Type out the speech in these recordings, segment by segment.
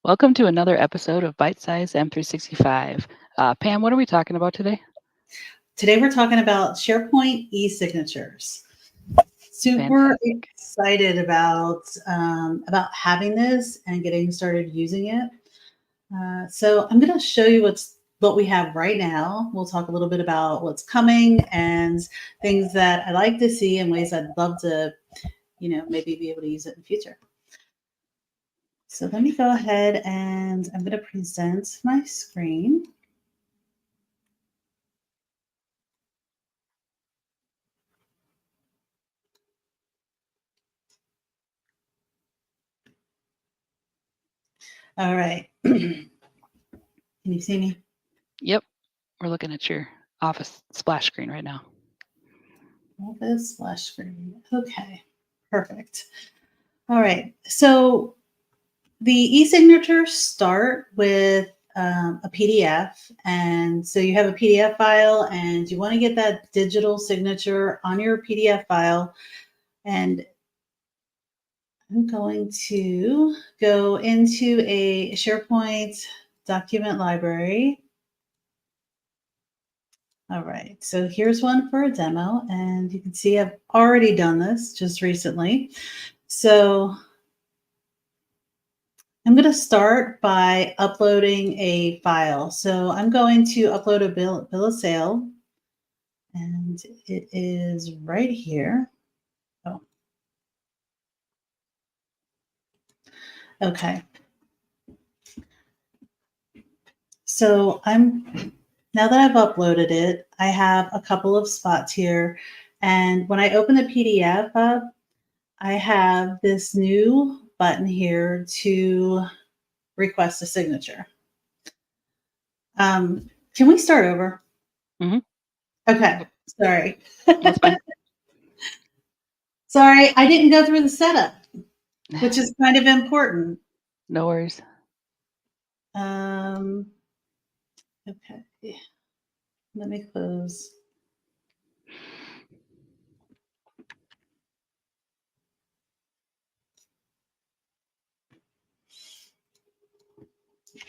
Welcome to another episode of Bite Size M365. Pam, what are we talking about today? Today we're talking about SharePoint eSignatures. Super Fantastic. excited about having this and getting started using it. So I'm going to show you what we have right now. We'll talk a little bit about what's coming and things that I like to see and ways I'd love to, maybe be able to use it in the future. So let me go ahead and I'm going to present my screen. All right. Can you see me? Yep, we're looking at your Office splash screen right now. Office splash screen. Okay, perfect. All right. So the e-signatures start with a PDF. And so you have a PDF file and you want to get that digital signature on your PDF file. And I'm going to go into a SharePoint document library. All right, so here's one for a demo, and you can see I've already done this just recently. So I'm going to start by uploading a file. So I'm going to upload a bill of sale, and it is right here. Oh, okay. So now that I've uploaded it, I have a couple of spots here. And when I open the PDF up, I have this new button here to request a signature. Can we start over? Mm-hmm. Okay, sorry. That's fine. Sorry, I didn't go through the setup, which is kind of important. No worries. Okay, let me close.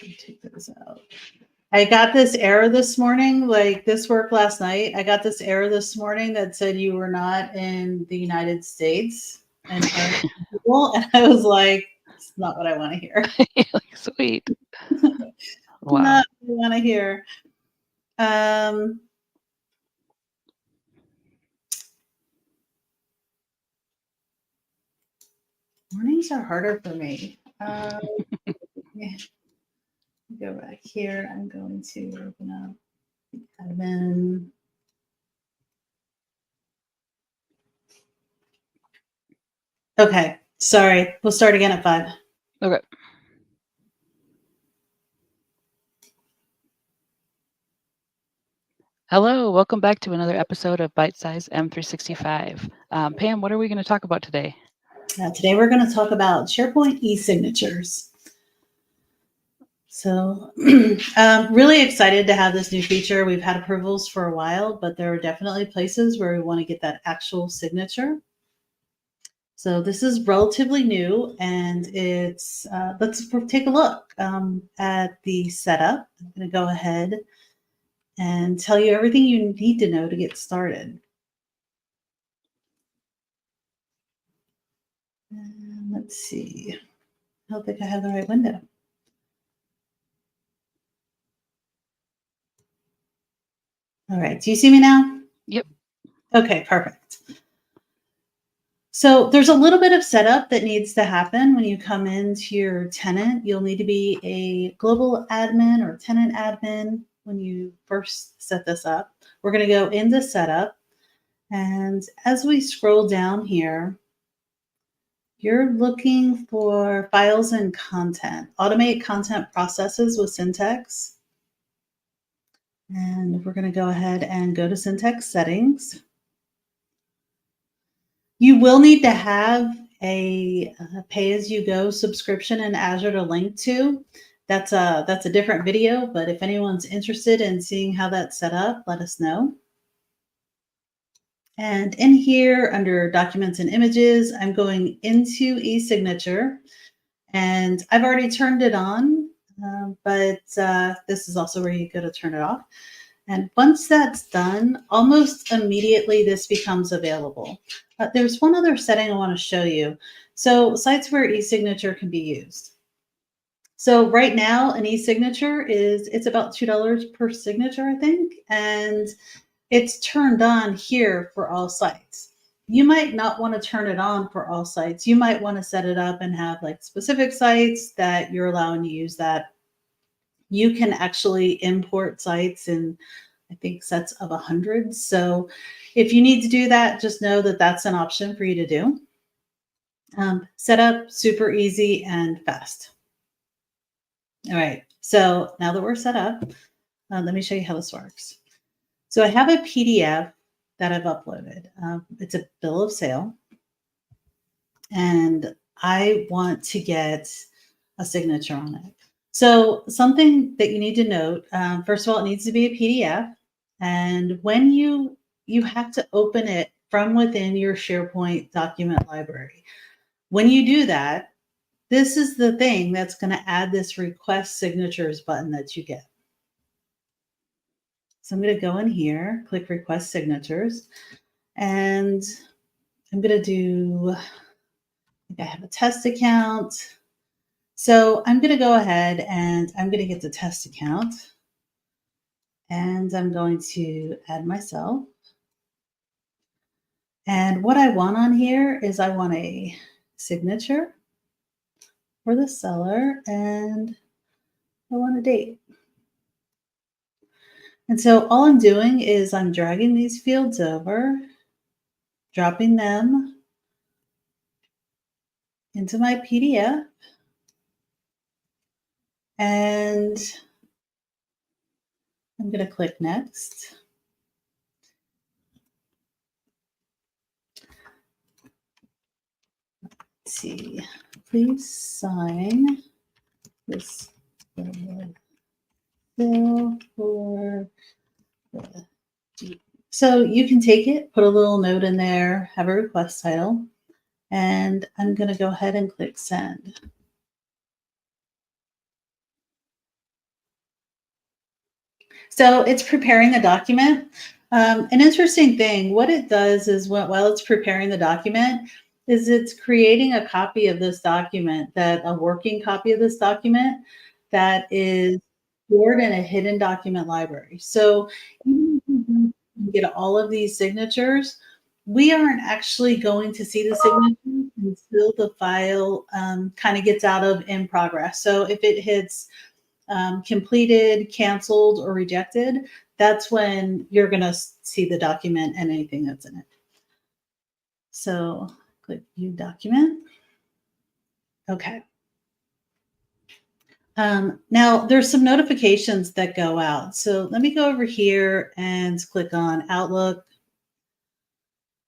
Take those out. I got this error this morning, like this worked last night. I got this error this morning that said you were not in the United States and I was like, it's not what I want to hear. Sweet. Wow. Not what I want to hear. Mornings are harder for me. Yeah. Go back here. I'm going to open up the admin. Okay, sorry. We'll start again at 5. Okay. Hello, welcome back to another episode of Bite Size M365. Pam, what are we going to talk about today? Today we're going to talk about SharePoint eSignatures. So really excited to have this new feature. We've had approvals for a while, but there are definitely places where we want to get that actual signature. So this is relatively new, and it's let's take a look at the setup. I'm going to go ahead and tell you everything you need to know to get started. And let's see. I don't think I have the right window. All right. Do you see me now? Yep. Okay, perfect. So there's a little bit of setup that needs to happen when you come into your tenant. You'll need to be a global admin or tenant admin when you first set this up. We're going to go into setup. And as we scroll down here, you're looking for files and content. Automate content processes with Syntax. And we're going to go ahead and go to Syntax settings. You will need to have a pay-as-you-go subscription in Azure to link to. That's a different video, but if anyone's interested in seeing how that's set up, let us know. And in here, under Documents and Images, I'm going into eSignature. And I've already turned it on, but this is also where you go to turn it off. And once that's done, almost immediately this becomes available. There's one other setting I want to show you. So sites where eSignature can be used. So right now an eSignature it's about $2 per signature, I think. And it's turned on here for all sites. You might not want to turn it on for all sites. You might want to set it up and have like specific sites that you're allowing to use that. You can actually import sites in, I think, sets of 100. So if you need to do that, just know that that's an option for you to do. Set up super easy and fast. All right. So now that we're set up, let me show you how this works. So I have a PDF that I've uploaded. It's a bill of sale. And I want to get a signature on it. So something that you need to note, first of all, it needs to be a PDF. And when you have to open it from within your SharePoint document library. When you do that, this is the thing that's going to add this request signatures button that you get. So I'm going to go in here, click request signatures, and I'm going to do, I think I have a test account. So I'm going to go ahead and I'm going to get the test account, and I'm going to add myself. And what I want on here is I want a signature for the seller, and I want a date. And so all I'm doing is I'm dragging these fields over, dropping them into my PDF, and I'm going to click next. Let's see, please sign this bill for the deed. So you can take it, put a little note in there, have a request title, and I'm going to go ahead and click send. So it's preparing a document. An interesting thing, what it does is while it's preparing the document, is it's creating a copy of this document, a working copy of this document that is stored in a hidden document library. So even if you get all of these signatures, we aren't actually going to see the signatures until the file kind of gets out of in progress. So if it hits completed, canceled, or rejected, that's when you're going to see the document and anything that's in it. So click View Document. Okay. Now there's some notifications that go out. So let me go over here and click on Outlook.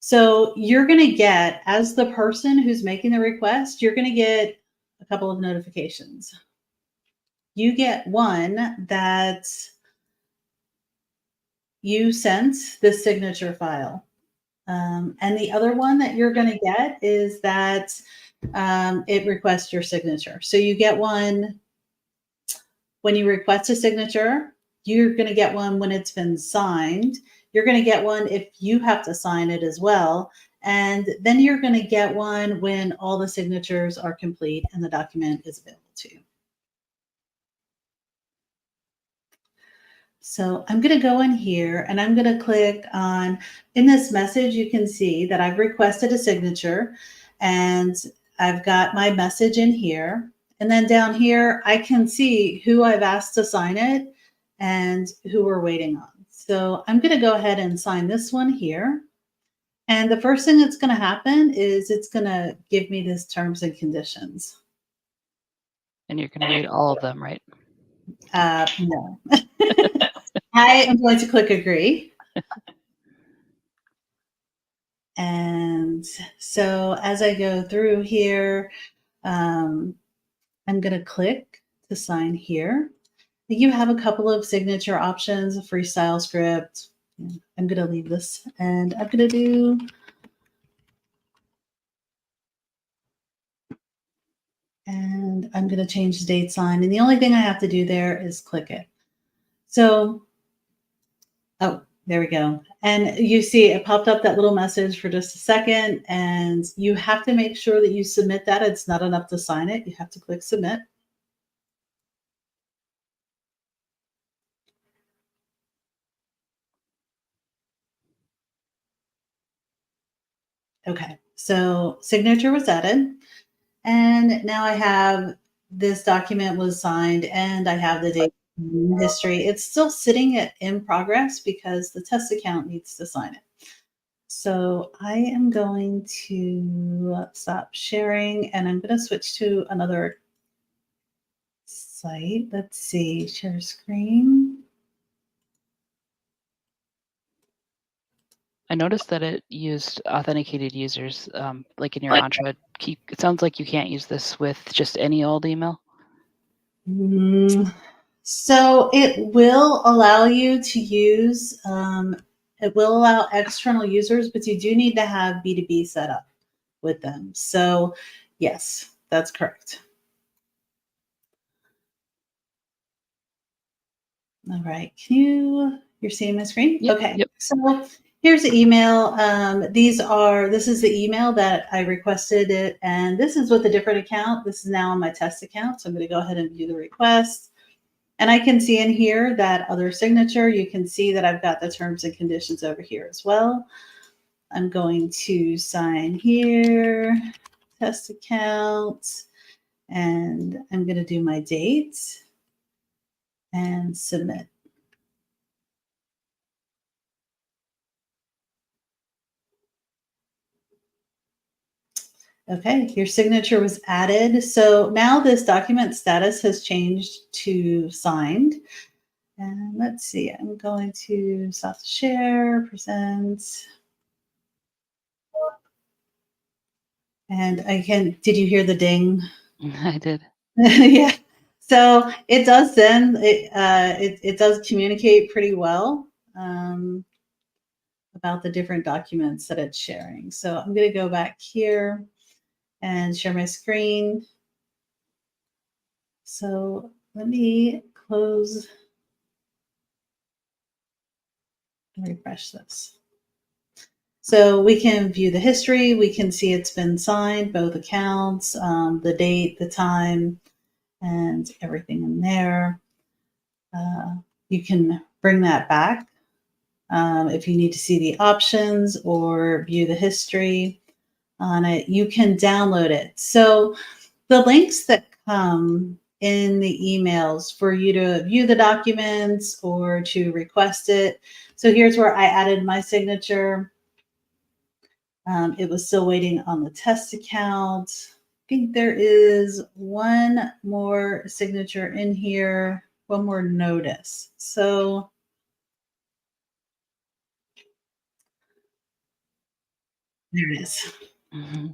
So you're going to get, as the person who's making the request, you're going to get a couple of notifications. You get one that you sent the signature file. And the other one that you're going to get is that it requests your signature. So you get one when you request a signature. You're going to get one when it's been signed. You're going to get one if you have to sign it as well. And then you're going to get one when all the signatures are complete and the document is available to you. So I'm going to go in here and I'm going to click on, in this message, you can see that I've requested a signature and I've got my message in here. And then down here, I can see who I've asked to sign it and who we're waiting on. So I'm going to go ahead and sign this one here. And the first thing that's going to happen is it's going to give me this terms and conditions. And you're going to read all of them, right? No. I am going to click agree. And so as I go through here, I'm going to click to sign here. You have a couple of signature options, a freestyle script. I'm going to leave this and I'm going to do and And I'm going to change the date sign. And the only thing I have to do there is click it. So, oh, there we go. And you see it popped up that little message for just a second. And you have to make sure that you submit that. It's not enough to sign it. You have to click submit. Okay, so signature was added. And now I have this document was signed and I have the date history. It's still sitting in progress because the test account needs to sign it. So I am going to stop sharing and I'm going to switch to another site. Let's see, share screen. I noticed that it used authenticated users, like in your Entra. It sounds like you can't use this with just any old email. So it will allow you to use, it will allow external users, but you do need to have B2B set up with them. So yes, that's correct. All right, you're seeing my screen? Yep, Okay, yep. so here's the email. This is the email that I requested it, and this is with a different account. This is now on my test account, so I'm going to go ahead and view the request. And I can see in here that other signature. You can see that I've got the terms and conditions over here as well. I'm going to sign here, test account, and I'm going to do my date and submit. Okay, your signature was added. So now this document status has changed to signed. And let's see, I'm going to stop the share, present. And did you hear the ding? I did. Yeah. So it does send, it does communicate pretty well about the different documents that it's sharing. So I'm going to go back here and share my screen. So let me close and refresh this. So we can view the history. We can see it's been signed, both accounts, the date, the time, and everything in there. You can bring that back if you need to see the options or view the history on it. You can download it. So the links that come in the emails for you to view the documents or to request it. So here's where I added my signature. It was still waiting on the test account. I think there is one more signature in here, one more notice. So there it is. Mm-hmm.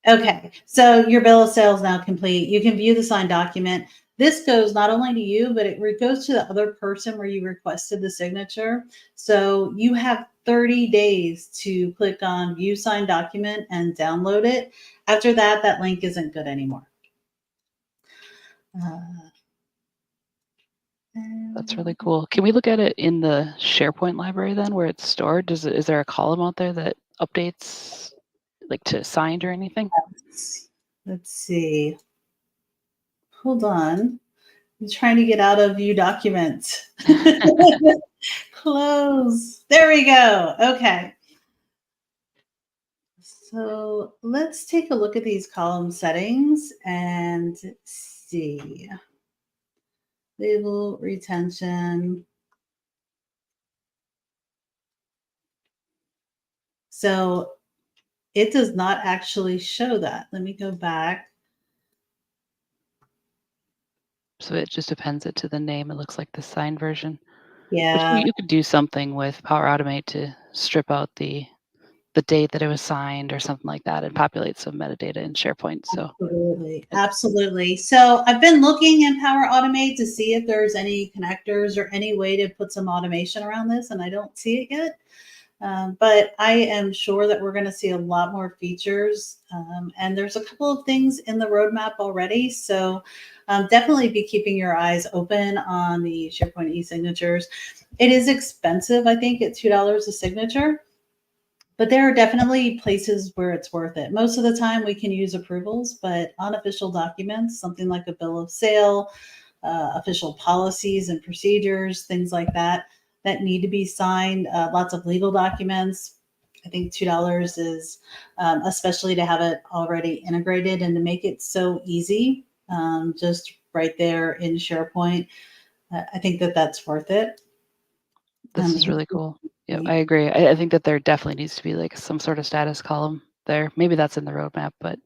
Okay, so your bill of sale is now complete. You can view the signed document. This goes not only to you, but it goes to the other person where you requested the signature. So you have 30 days to click on view signed document and download it. After that, that link isn't good anymore. That's really cool. Can we look at it in the SharePoint library then, where it's stored? Is there a column out there that updates, like to signed or anything? Let's see. Hold on. I'm trying to get out of view documents. Close. There we go. Okay. So let's take a look at these column settings and see. Label, retention. So it does not actually show that. Let me go back. So it just appends it to the name. It looks like the signed version. Yeah. But you could do something with Power Automate to strip out the date that it was signed or something like that and populate some metadata in SharePoint. So Absolutely. Absolutely. So I've been looking in Power Automate to see if there's any connectors or any way to put some automation around this, and I don't see it yet. But I am sure that we're going to see a lot more features. And there's a couple of things in the roadmap already. So definitely be keeping your eyes open on the SharePoint eSignatures. It is expensive, I think, at $2 a signature. But there are definitely places where it's worth it. Most of the time we can use approvals, but unofficial documents, something like a bill of sale, official policies and procedures, things like that, that need to be signed, lots of legal documents. I think $2 is, especially to have it already integrated and to make it so easy, just right there in SharePoint. I think that that's worth it. This is really cool. Yeah, I agree. I think that there definitely needs to be like some sort of status column there. Maybe that's in the roadmap, but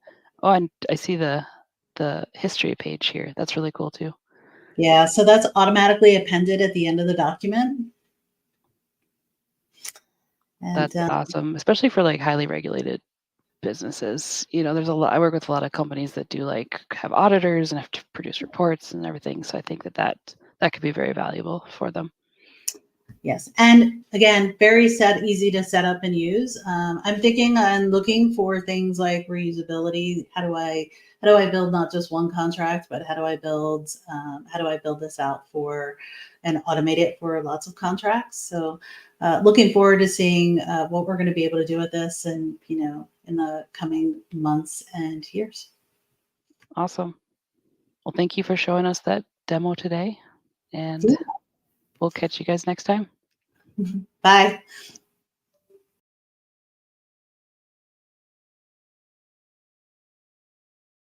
oh, and I see the history page here. That's really cool too. Yeah, so that's automatically appended at the end of the document. And That's awesome, especially for like highly regulated businesses. You know, there's a lot. I work with a lot of companies that do like have auditors and have to produce reports and everything. So I think that could be very valuable for them. yes, and again, very easy to set up and use. I'm thinking and looking for things like reusability. How do I build not just one contract, but how do I build this out for and automate it for lots of contracts? So, looking forward to seeing what we're going to be able to do with this, and in the coming months and years. Awesome. Well, thank you for showing us that demo today, and we'll catch you guys next time. Bye.